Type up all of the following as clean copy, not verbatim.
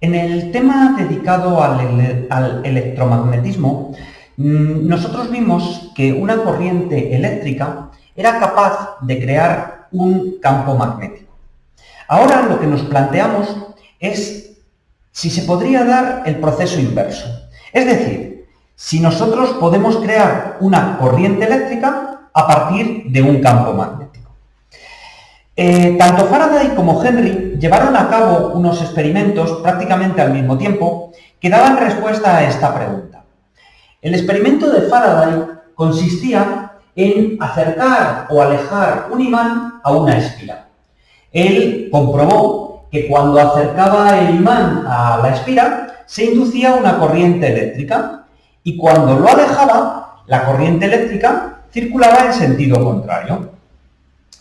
En el tema dedicado al electromagnetismo, nosotros vimos que una corriente eléctrica era capaz de crear un campo magnético. Ahora lo que nos planteamos es si se podría dar el proceso inverso. Es decir, si nosotros podemos crear una corriente eléctrica a partir de un campo magnético. Tanto Faraday como Henry llevaron a cabo unos experimentos prácticamente al mismo tiempo que daban respuesta a esta pregunta. El experimento de Faraday consistía en acercar o alejar un imán a una espira. Él comprobó que cuando acercaba el imán a la espira se inducía una corriente eléctrica y cuando lo alejaba, la corriente eléctrica circulaba en sentido contrario.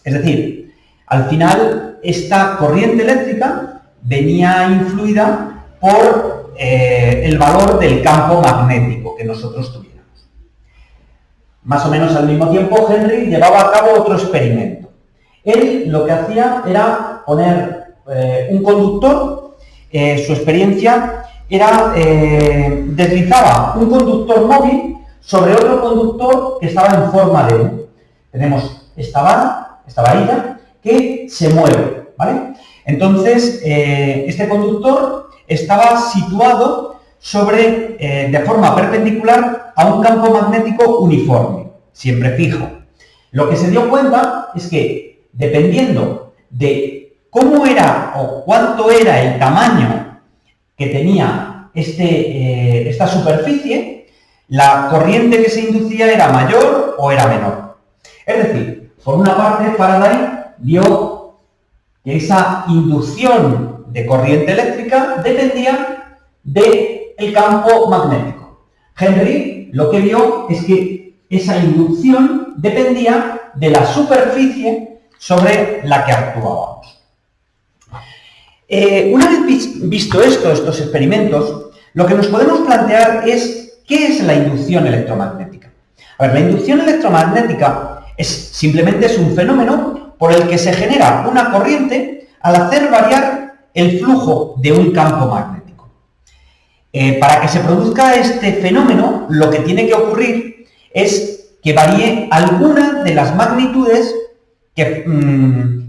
Es decir, al final, esta corriente eléctrica venía influida por el valor del campo magnético que nosotros tuviéramos. Más o menos al mismo tiempo, Henry llevaba a cabo otro experimento. Él lo que hacía era poner un conductor, su experiencia era deslizaba un conductor móvil sobre otro conductor que estaba en forma de U. Tenemos esta varilla, que se mueve, ¿vale? Entonces, este conductor estaba situado de forma perpendicular a un campo magnético uniforme, siempre fijo. Lo que se dio cuenta es que, dependiendo de cómo era o cuánto era el tamaño que tenía esta superficie, la corriente que se inducía era mayor o era menor. Es decir, por una parte, Faraday vio que esa inducción de corriente eléctrica dependía del campo magnético. Henry lo que vio es que esa inducción dependía de la superficie sobre la que actuábamos. Una vez visto estos experimentos, lo que nos podemos plantear es ¿qué es la inducción electromagnética? A ver, la inducción electromagnética simplemente es un fenómeno por el que se genera una corriente al hacer variar el flujo de un campo magnético. Para que se produzca este fenómeno, lo que tiene que ocurrir es que varíe alguna de las magnitudes que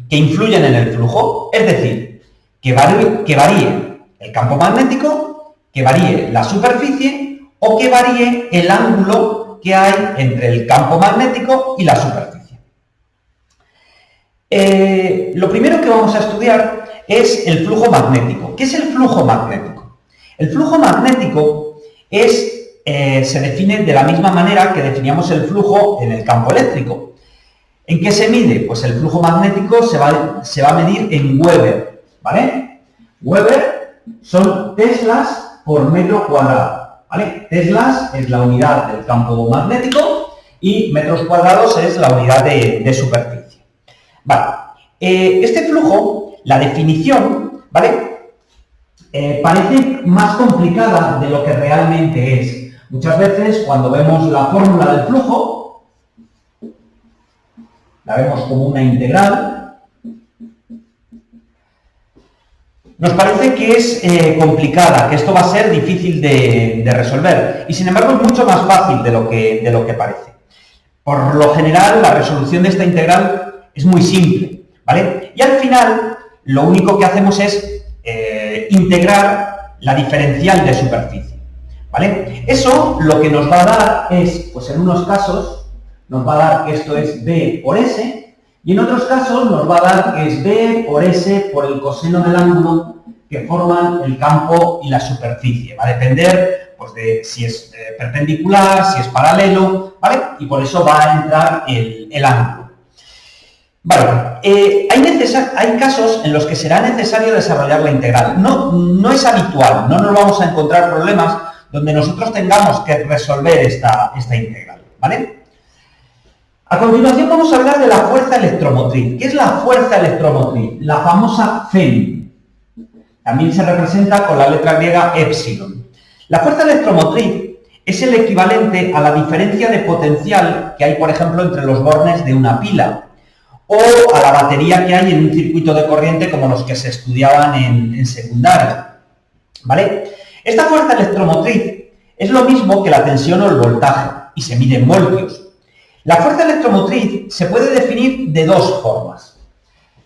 influyen en el flujo, es decir, que varíe el campo magnético, que varíe la superficie o que varíe el ángulo que hay entre el campo magnético y la superficie. Lo primero que vamos a estudiar es el flujo magnético. ¿Qué es el flujo magnético? El flujo magnético se define de la misma manera que definíamos el flujo en el campo eléctrico. ¿En qué se mide? Pues el flujo magnético se va a medir en Weber, ¿vale? Weber son teslas por metro cuadrado, ¿vale? Teslas es la unidad del campo magnético y metros cuadrados es la unidad de superficie. Vale, este flujo, la definición, ¿vale? Parece más complicada de lo que realmente es. Muchas veces cuando vemos la fórmula del flujo, la vemos como una integral, nos parece que es complicada, que esto va a ser difícil de resolver, y sin embargo es mucho más fácil de lo que parece. Por lo general, la resolución de esta integral es muy simple, ¿vale? Y al final, lo único que hacemos es integrar la diferencial de superficie, ¿vale? Eso lo que nos va a dar es, pues en unos casos, nos va a dar que esto es B por S, y en otros casos nos va a dar que es B por S por el coseno del ángulo que forman el campo y la superficie. Va a depender, pues, de si es perpendicular, si es paralelo, ¿vale? Y por eso va a entrar el ángulo. Vale, hay casos en los que será necesario desarrollar la integral. No es habitual, no nos vamos a encontrar problemas donde nosotros tengamos que resolver esta integral, ¿vale? A continuación vamos a hablar de la fuerza electromotriz. ¿Qué es la fuerza electromotriz? La famosa Fem. También se representa con la letra griega epsilon. La fuerza electromotriz es el equivalente a la diferencia de potencial que hay, por ejemplo, entre los bornes de una pila, o a la batería que hay en un circuito de corriente como los que se estudiaban en secundaria. ¿vale? Esta fuerza electromotriz es lo mismo que la tensión o el voltaje y se mide en voltios. La fuerza electromotriz se puede definir de dos formas.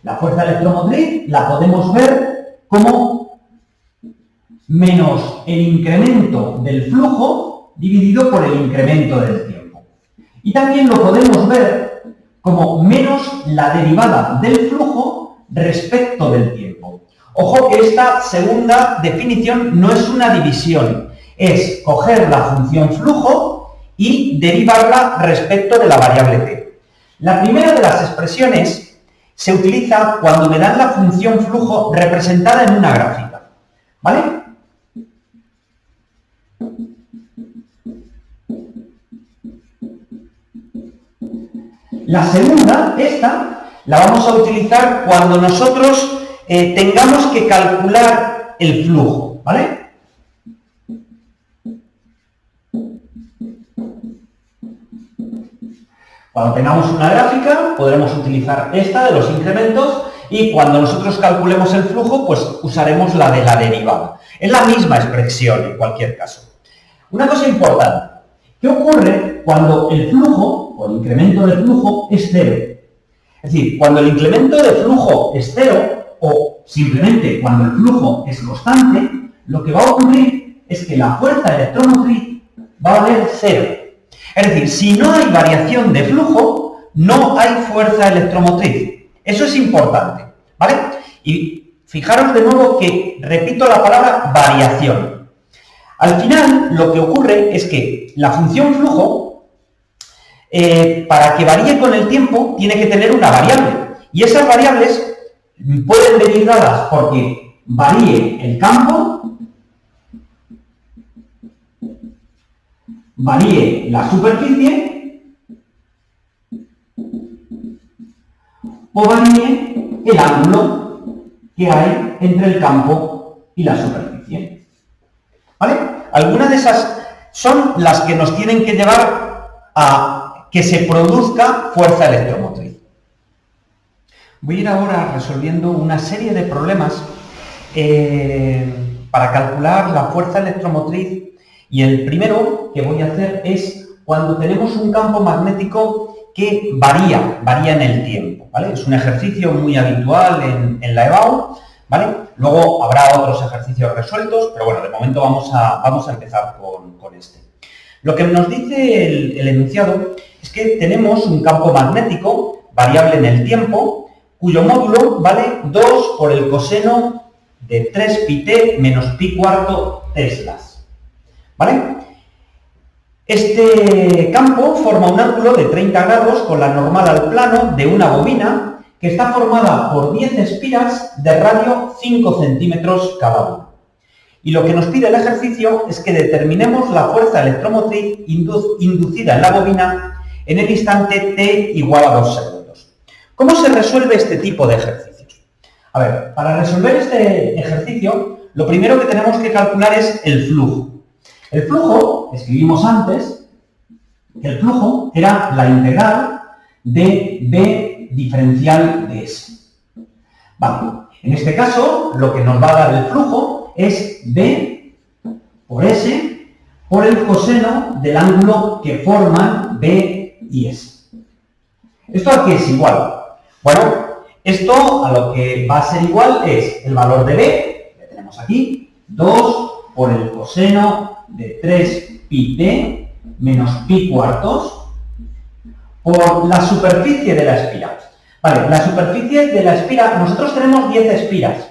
La fuerza electromotriz la podemos ver como menos el incremento del flujo dividido por el incremento del tiempo. Y también lo podemos ver como menos la derivada del flujo respecto del tiempo. Ojo que esta segunda definición no es una división, es coger la función flujo y derivarla respecto de la variable t. La primera de las expresiones se utiliza cuando me dan la función flujo representada en una gráfica, ¿vale? La segunda, esta, la vamos a utilizar cuando nosotros tengamos que calcular el flujo, ¿vale? Cuando tengamos una gráfica, podremos utilizar esta de los incrementos y cuando nosotros calculemos el flujo, pues usaremos la de la derivada. Es la misma expresión en cualquier caso. Una cosa importante, ¿qué ocurre cuando el flujo o el incremento del flujo es cero? Es decir, cuando el incremento de flujo es cero o simplemente cuando el flujo es constante, lo que va a ocurrir es que la fuerza electromotriz va a valer cero. Es decir, si no hay variación de flujo, no hay fuerza electromotriz. Eso es importante, ¿vale? Y fijaros de nuevo que repito la palabra variación. Al final, lo que ocurre es que la función flujo, para que varíe con el tiempo, tiene que tener una variable. Y esas variables pueden venir dadas porque varíe el campo, varíe la superficie o varíe el ángulo que hay entre el campo y la superficie. ¿Vale? Algunas de esas son las que nos tienen que llevar a que se produzca fuerza electromotriz. Voy a ir ahora resolviendo una serie de problemas para calcular la fuerza electromotriz. Y el primero que voy a hacer es cuando tenemos un campo magnético que varía en el tiempo, ¿vale? Es un ejercicio muy habitual en la EBAU, ¿vale? Luego habrá otros ejercicios resueltos, pero bueno, de momento vamos a empezar con este. Lo que nos dice el enunciado es que tenemos un campo magnético variable en el tiempo, cuyo módulo vale 2 por el coseno de 3 pi t menos pi cuarto teslas. ¿Vale? Este campo forma un ángulo de 30 grados con la normal al plano de una bobina que está formada por 10 espiras de radio 5 centímetros cada una. Y lo que nos pide el ejercicio es que determinemos la fuerza electromotriz inducida en la bobina en el instante t igual a 2 segundos. ¿Cómo se resuelve este tipo de ejercicios? A ver, para resolver este ejercicio, lo primero que tenemos que calcular es el flujo. El flujo, escribimos antes, que el flujo era la integral de B diferencial de S. Vale, en este caso, lo que nos va a dar el flujo es B por S por el coseno del ángulo que forman B y S. ¿Esto a qué es igual? Bueno, esto a lo que va a ser igual es el valor de B, que tenemos aquí, 2 por el coseno de 3 pi t menos pi cuartos por la superficie de la espira. Vale, la superficie de la espira, nosotros tenemos 10 espiras.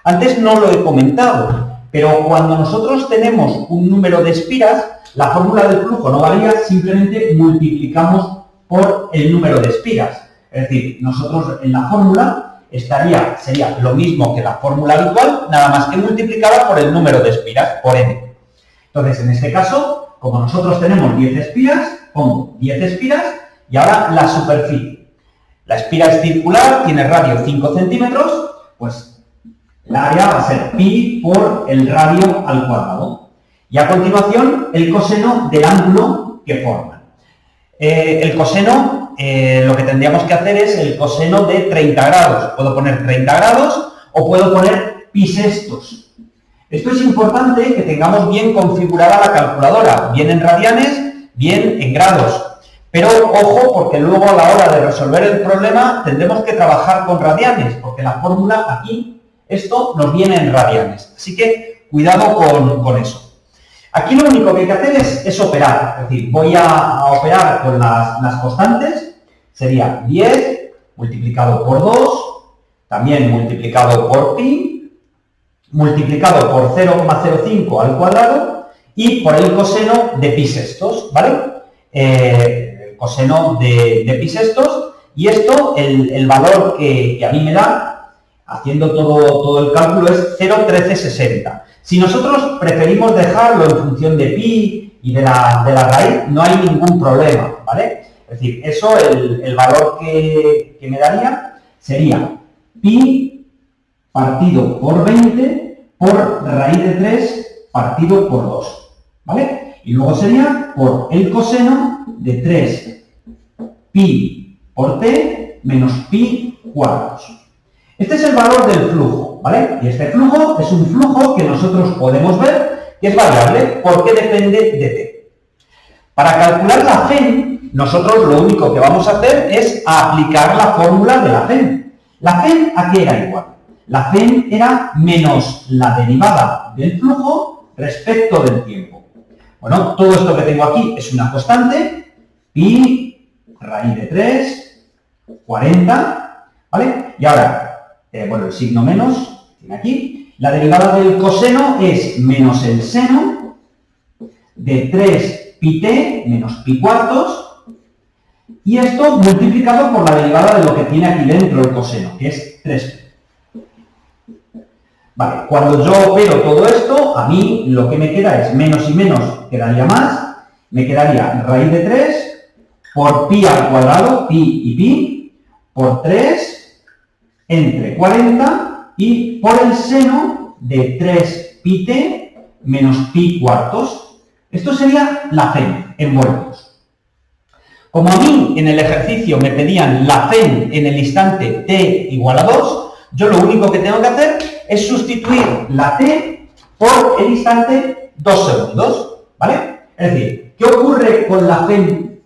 Antes no lo he comentado, pero cuando nosotros tenemos un número de espiras, la fórmula del flujo no varía, simplemente multiplicamos por el número de espiras. Es decir, nosotros en la fórmula sería lo mismo que la fórmula habitual, nada más que multiplicada por el número de espiras, por n. Entonces, en este caso, como nosotros tenemos 10 espiras, pongo 10 espiras y ahora la superficie. La espira es circular, tiene radio 5 centímetros, pues el área va a ser pi por el radio al cuadrado. Y a continuación, el coseno del ángulo que forman. El coseno, lo que tendríamos que hacer es el coseno de 30 grados. Puedo poner 30 grados o puedo poner pi sextos. Esto es importante que tengamos bien configurada la calculadora, bien en radianes, bien en grados. Pero ojo, porque luego a la hora de resolver el problema tendremos que trabajar con radianes, porque la fórmula aquí, esto nos viene en radianes. Así que cuidado con eso. Aquí lo único que hay que hacer es operar. Es decir, voy a operar con las constantes. Sería 10 multiplicado por 2, también multiplicado por pi, multiplicado por 0,05 al cuadrado y por el coseno de pi sextos, ¿vale? El coseno de pi sextos, y esto, el valor que a mí me da, haciendo todo el cálculo, es 0,1360. Si nosotros preferimos dejarlo en función de pi y de la raíz, no hay ningún problema, ¿vale? Es decir, eso, el valor que me daría sería pi partido por 20 por raíz de 3 partido por 2, ¿vale? Y luego sería por el coseno de 3 pi por t menos pi cuartos. Este es el valor del flujo, ¿vale? Y este flujo es un flujo que nosotros podemos ver que es variable porque depende de t. Para calcular la FEM, nosotros lo único que vamos a hacer es aplicar la fórmula de la FEM. ¿La FEM a qué era igual? La FEM era menos la derivada del flujo respecto del tiempo. Bueno, todo esto que tengo aquí es una constante, pi raíz de 3, 40, ¿vale? Y ahora, bueno, el signo menos, tiene aquí, la derivada del coseno es menos el seno de 3 pi t menos pi cuartos, y esto multiplicado por la derivada de lo que tiene aquí dentro el coseno, que es 3pi. Vale, cuando yo opero todo esto, a mí lo que me queda es menos y menos, quedaría más, me quedaría raíz de 3 por pi al cuadrado, pi y pi, por 3 entre 40 y por el seno de 3 pi t menos pi cuartos. Esto sería la FEM en vueltos. Como a mí en el ejercicio me pedían la FEM en el instante t igual a 2, yo lo único que tengo que hacer es sustituir la t por el instante 2 segundos, ¿vale? Es decir, ¿qué ocurre con la FEM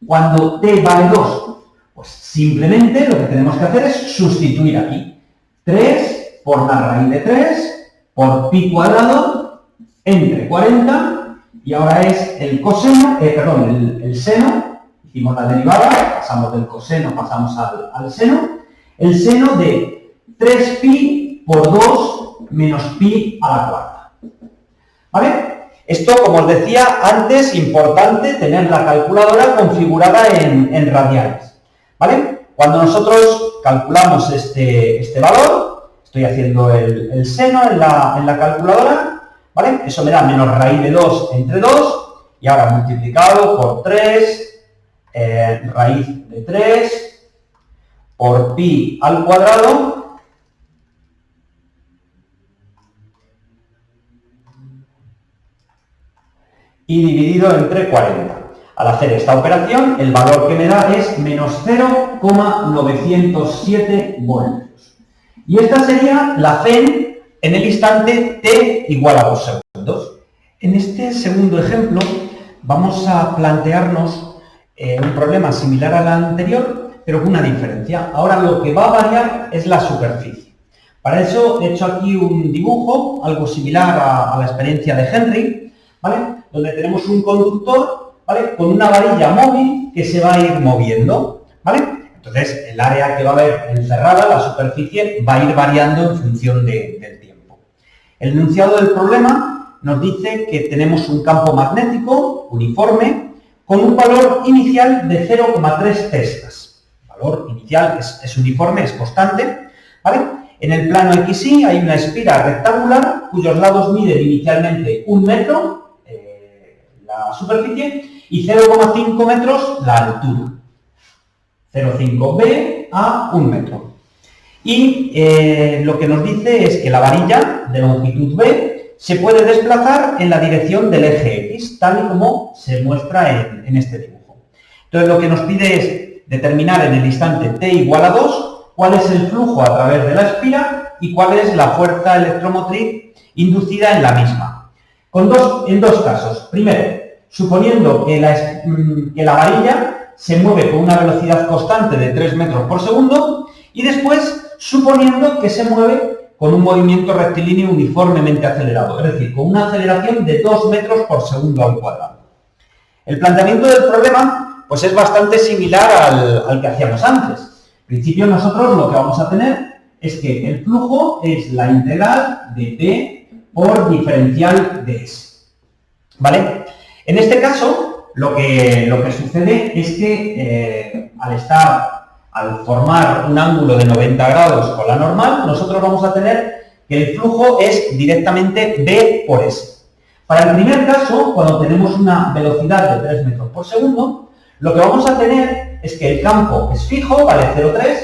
cuando t vale 2? Pues simplemente lo que tenemos que hacer es sustituir aquí 3 por la raíz de 3 por pi cuadrado entre 40, y ahora es el coseno, el seno, hicimos la derivada, pasamos del coseno, pasamos al seno, el seno de 3pi por 2 menos pi a la cuarta. ¿Vale? Esto, como os decía antes, importante tener la calculadora configurada en radianes. ¿Vale? Cuando nosotros calculamos este valor, estoy haciendo el seno en la calculadora, ¿vale? Eso me da menos raíz de 2 entre 2, y ahora multiplicado por 3, raíz de 3, por pi al cuadrado, y dividido entre 40. Al hacer esta operación, el valor que me da es menos 0,907 voltios. Y esta sería la FEM en el instante t igual a 2 segundos. En este segundo ejemplo vamos a plantearnos un problema similar al anterior, pero con una diferencia. Ahora lo que va a variar es la superficie. Para eso he hecho aquí un dibujo, algo similar a la experiencia de Henry, ¿vale? Donde tenemos un conductor, ¿vale? Con una varilla móvil que se va a ir moviendo, ¿vale? Entonces, el área que va a haber encerrada, la superficie, va a ir variando en función del tiempo. El enunciado del problema nos dice que tenemos un campo magnético uniforme con un valor inicial de 0,3 teslas. El valor inicial es uniforme, es constante, ¿vale? En el plano XY hay una esfera rectangular cuyos lados miden inicialmente 1 metro, la superficie, y 0,5 metros la altura. 0,5b a 1 metro. Y lo que nos dice es que la varilla de longitud b se puede desplazar en la dirección del eje X, tal y como se muestra en este dibujo. Entonces lo que nos pide es determinar en el instante t igual a 2 cuál es el flujo a través de la esfera y cuál es la fuerza electromotriz inducida en la misma. En dos casos. Primero, suponiendo que la varilla se mueve con una velocidad constante de 3 metros por segundo y después suponiendo que se mueve con un movimiento rectilíneo uniformemente acelerado, es decir, con una aceleración de 2 metros por segundo al cuadrado. El planteamiento del problema pues es bastante similar al que hacíamos antes. En principio nosotros lo que vamos a tener es que el flujo es la integral de P por diferencial de S. ¿Vale? En este caso, lo que sucede es que al formar un ángulo de 90 grados con la normal, nosotros vamos a tener que el flujo es directamente B por S. Para el primer caso, cuando tenemos una velocidad de 3 metros por segundo, lo que vamos a tener es que el campo es fijo, vale 0,3,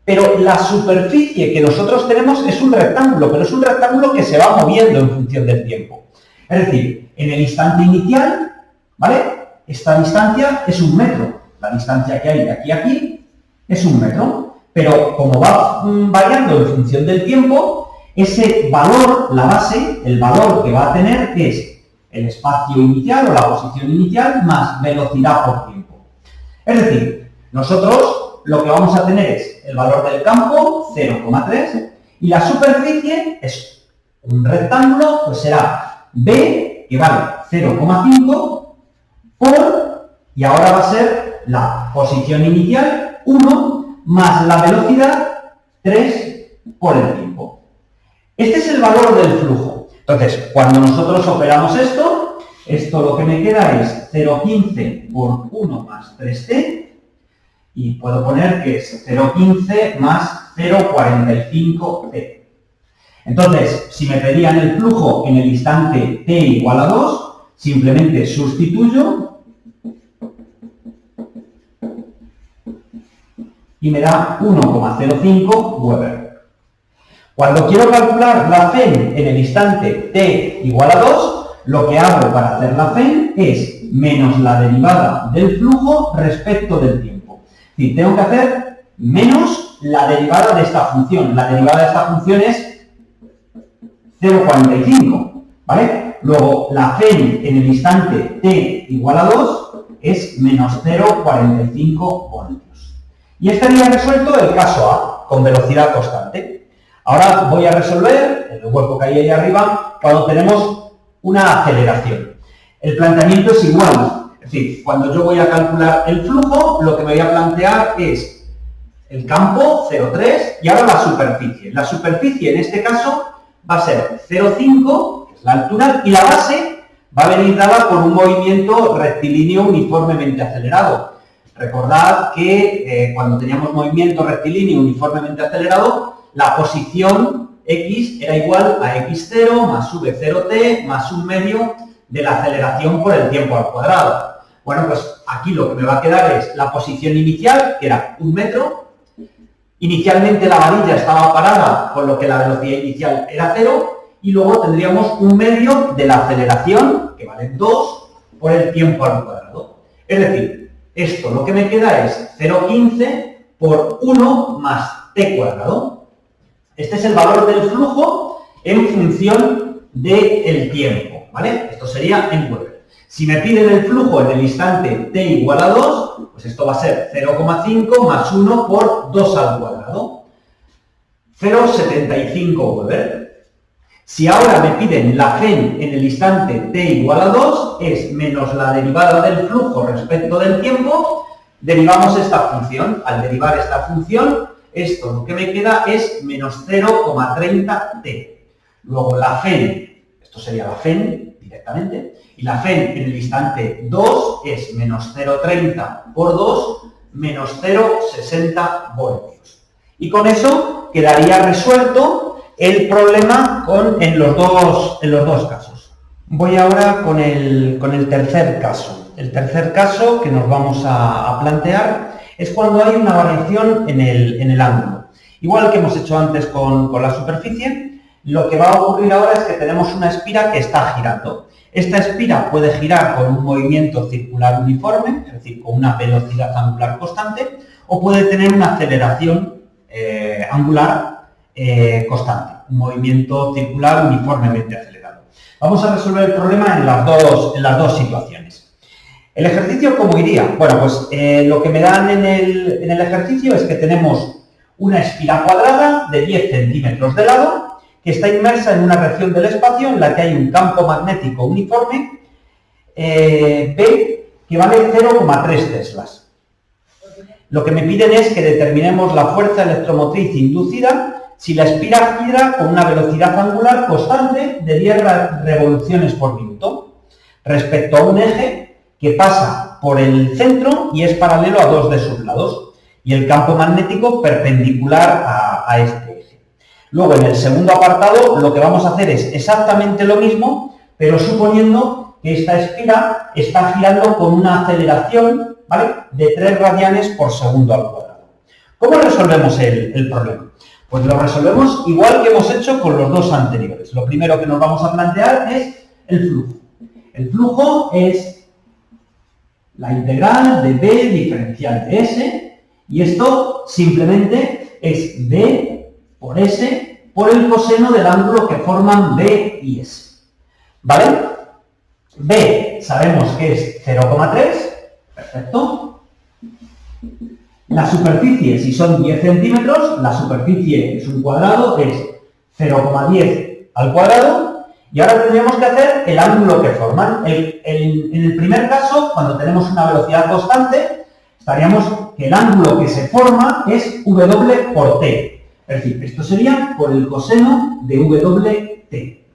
pero la superficie que nosotros tenemos es un rectángulo, pero es un rectángulo que se va moviendo en función del tiempo. Es decir, en el instante inicial, ¿vale? Esta distancia es 1 metro. La distancia que hay de aquí a aquí es 1 metro. Pero como va variando en función del tiempo, ese valor, la base, el valor que va a tener es el espacio inicial o la posición inicial más velocidad por tiempo. Es decir, nosotros lo que vamos a tener es el valor del campo, 0,3, y la superficie es un rectángulo, pues será B, que vale 0,5, y ahora va a ser la posición inicial, 1, más la velocidad, 3, por el tiempo. Este es el valor del flujo. Entonces, cuando nosotros operamos esto lo que me queda es 0,15 por 1 más 3t, y puedo poner que es 0,15 más 0,45t. Entonces, si me pedían el flujo en el instante t igual a 2, simplemente sustituyo y me da 1,05 Weber. Cuando quiero calcular la FEN en el instante t igual a 2, lo que hago para hacer la FEN es menos la derivada del flujo respecto del tiempo. Es decir, tengo que hacer menos la derivada de esta función. La derivada de esta función es 0,45, ¿vale? Luego, la FEN en el instante t igual a 2 es menos 0,45 voltios. Y estaría resuelto el caso A, con velocidad constante. Ahora voy a resolver, en el hueco que hay ahí arriba, cuando tenemos una aceleración. El planteamiento es igual. Es decir, cuando yo voy a calcular el flujo, lo que me voy a plantear es el campo, 0,3, y ahora la superficie. La superficie, en este caso, va a ser 0,5, que es la altura, y la base va a venir dada por un movimiento rectilíneo uniformemente acelerado. Recordad que cuando teníamos movimiento rectilíneo uniformemente acelerado, la posición x era igual a x0 más v0t más 1/2 de la aceleración por el tiempo al cuadrado. Bueno, pues aquí lo que me va a quedar es la posición inicial, que era 1 metro. Inicialmente la varilla estaba parada, con lo que la velocidad inicial era 0, y luego tendríamos 1/2 de la aceleración, que vale 2, por el tiempo al cuadrado. Es decir, esto lo que me queda es 0,15 por 1 más t cuadrado. Este es el valor del flujo en función del tiempo, ¿vale? Esto sería en Weber. Si me piden el flujo en el instante t igual a 2, pues esto va a ser 0,5 más 1 por 2 al cuadrado. 0,75 Weber. Si ahora me piden la FEN en el instante t igual a 2, es menos la derivada del flujo respecto del tiempo, derivamos esta función. Al derivar esta función, esto lo que me queda es menos 0,30t. Luego la FEN, esto sería la FEN directamente, y la FEN en el instante 2 es menos 0,30 por 2, menos 0,60 voltios. Y con eso quedaría resuelto el problema en los dos casos. Voy ahora con el tercer caso. El tercer caso que nos vamos a plantear es cuando hay una variación en el ángulo. Igual que hemos hecho antes con la superficie, lo que va a ocurrir ahora es que tenemos una espira que está girando. Esta espira puede girar con un movimiento circular uniforme, es decir, con una velocidad angular constante, o puede tener una aceleración angular constante. un movimiento circular uniformemente acelerado. Vamos a resolver el problema en las dos situaciones. ¿El ejercicio cómo iría? Bueno, pues lo que me dan en el ejercicio es que tenemos una esfera cuadrada de 10 centímetros de lado que está inmersa en una región del espacio en la que hay un campo magnético uniforme P que vale 0,3 teslas. Lo que me piden es que determinemos la fuerza electromotriz inducida si la esfera gira con una velocidad angular constante de 10 revoluciones por minuto respecto a un eje que pasa por el centro y es paralelo a dos de sus lados y el campo magnético perpendicular a este eje. Luego, en el segundo apartado, lo que vamos a hacer es exactamente lo mismo, pero suponiendo que esta esfera está girando con una aceleración, ¿vale?, de 3 radianes por segundo al cuadrado. ¿Cómo resolvemos el problema? Pues lo resolvemos igual que hemos hecho con los dos anteriores. Lo primero que nos vamos a plantear es el flujo. El flujo es la integral de B diferencial de S, y esto simplemente es B por S por el coseno del ángulo que forman B y S. ¿Vale? B sabemos que es 0,3, perfecto. La superficie, si son 10 centímetros, la superficie es un cuadrado, es 0,10 al cuadrado, y ahora tendríamos que hacer el ángulo que forman. En el primer caso, cuando tenemos una velocidad constante, estaríamos que el ángulo que se forma es W por T. Es decir, esto sería por el coseno de WT.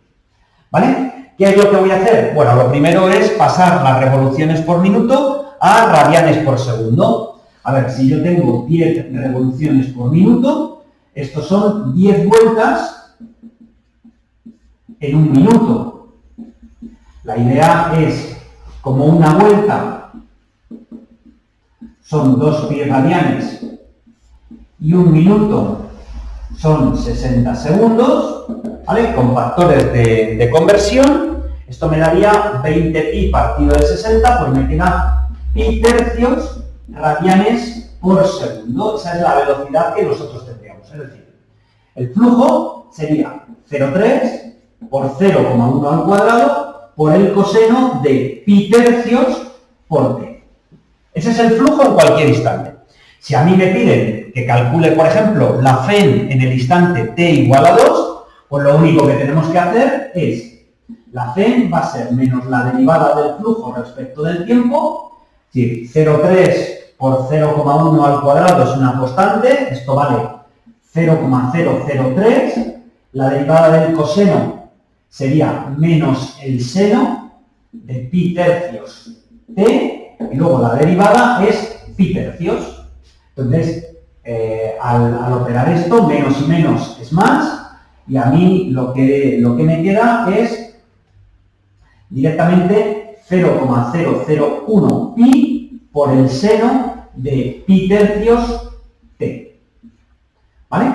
¿Vale? ¿Qué es lo que voy a hacer? Bueno, lo primero es pasar las revoluciones por minuto a radianes por segundo. A ver, si yo tengo 10 revoluciones por minuto, estos son 10 vueltas en un minuto. La idea es, como una vuelta son 2 pi radianes y un minuto son 60 segundos, ¿vale?, con factores de conversión, esto me daría 20 pi partido de 60, pues me queda pi tercios radianes por segundo. Esa es la velocidad que nosotros tendríamos. Es decir, el flujo sería 0,3 por 0,1 al cuadrado por el coseno de pi tercios por t. Ese es el flujo en cualquier instante. Si a mí me piden que calcule, por ejemplo, la FEN en el instante t igual a 2, pues lo único que tenemos que hacer es, la FEN va a ser menos la derivada del flujo respecto del tiempo, es decir, 0,3 por 0,1 al cuadrado es una constante, esto vale 0,003, la derivada del coseno sería menos el seno de pi tercios t, y luego la derivada es pi tercios. Entonces, al operar esto, menos y menos es más, y a mí lo que me queda es directamente 0,001 pi por el seno de pi tercios t. ¿Vale?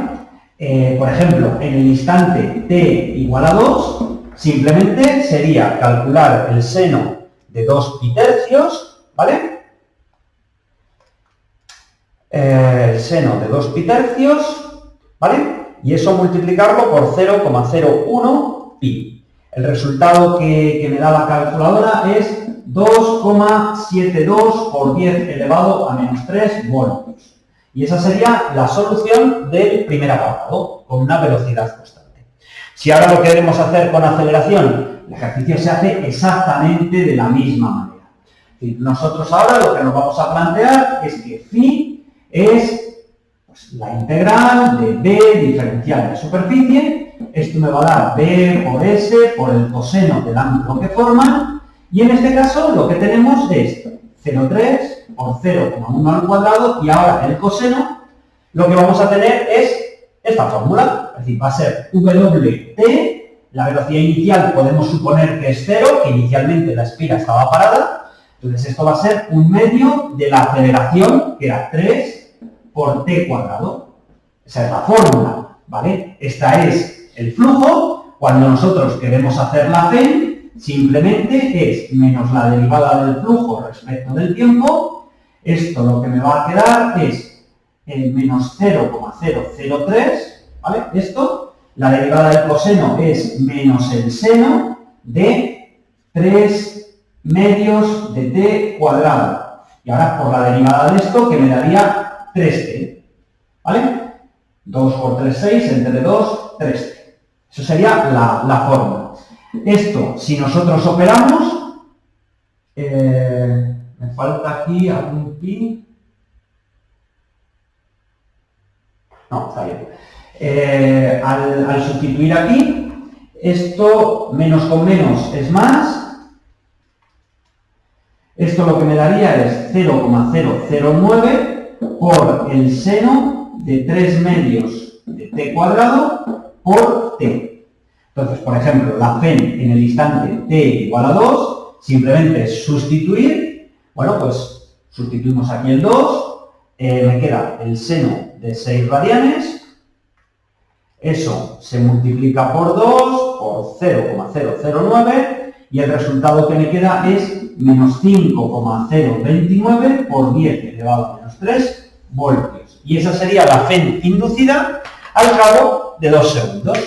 Por ejemplo, en el instante t igual a 2, simplemente sería calcular el seno de 2 pi tercios, ¿vale? El seno de 2 pi tercios, ¿vale? Y eso multiplicarlo por 0,01 pi. El resultado que me da la calculadora es 2,72 por 10 elevado a menos 3 voltios. Y esa sería la solución del primer apartado, con una velocidad constante. Si ahora lo queremos hacer con aceleración, el ejercicio se hace exactamente de la misma manera. Es decir, nosotros ahora lo que nos vamos a plantear es que phi es la integral de b diferencial de superficie. Esto me va a dar b por s por el coseno del ángulo que forman, y en este caso lo que tenemos es 0,3 por 0,1 al cuadrado, y ahora el coseno lo que vamos a tener es esta fórmula, es decir, va a ser wt, la velocidad inicial podemos suponer que es 0, que inicialmente la esfera estaba parada, entonces esto va a ser un medio de la aceleración, que era 3 por t cuadrado. Esa es la fórmula, ¿vale? Esta es el flujo. Cuando nosotros queremos hacer la FEN, simplemente es menos la derivada del flujo respecto del tiempo. Esto lo que me va a quedar es el menos 0,003, ¿vale? Esto, La derivada del coseno es menos el seno de 3 medios de t cuadrado. Y ahora por la derivada de esto, que me daría 3t. ¿Vale? 2 por 3, 6, entre 2, 3t. Eso sería la fórmula. Esto, si nosotros operamos, me falta aquí algún pi. No, está bien. Al sustituir aquí, esto menos con menos es más. Esto lo que me daría es 0,009 por el seno de 3 medios de t cuadrado por t. Entonces, por ejemplo, la FEN en el instante t igual a 2, simplemente es sustituir. Bueno, pues sustituimos aquí el 2, me queda el seno de 6 radianes. Eso se multiplica por 2, por 0,009, y el resultado que me queda es menos 5,029 por 10 elevado a menos 3 voltios. Y esa sería la FEN inducida al cabo de 2 segundos.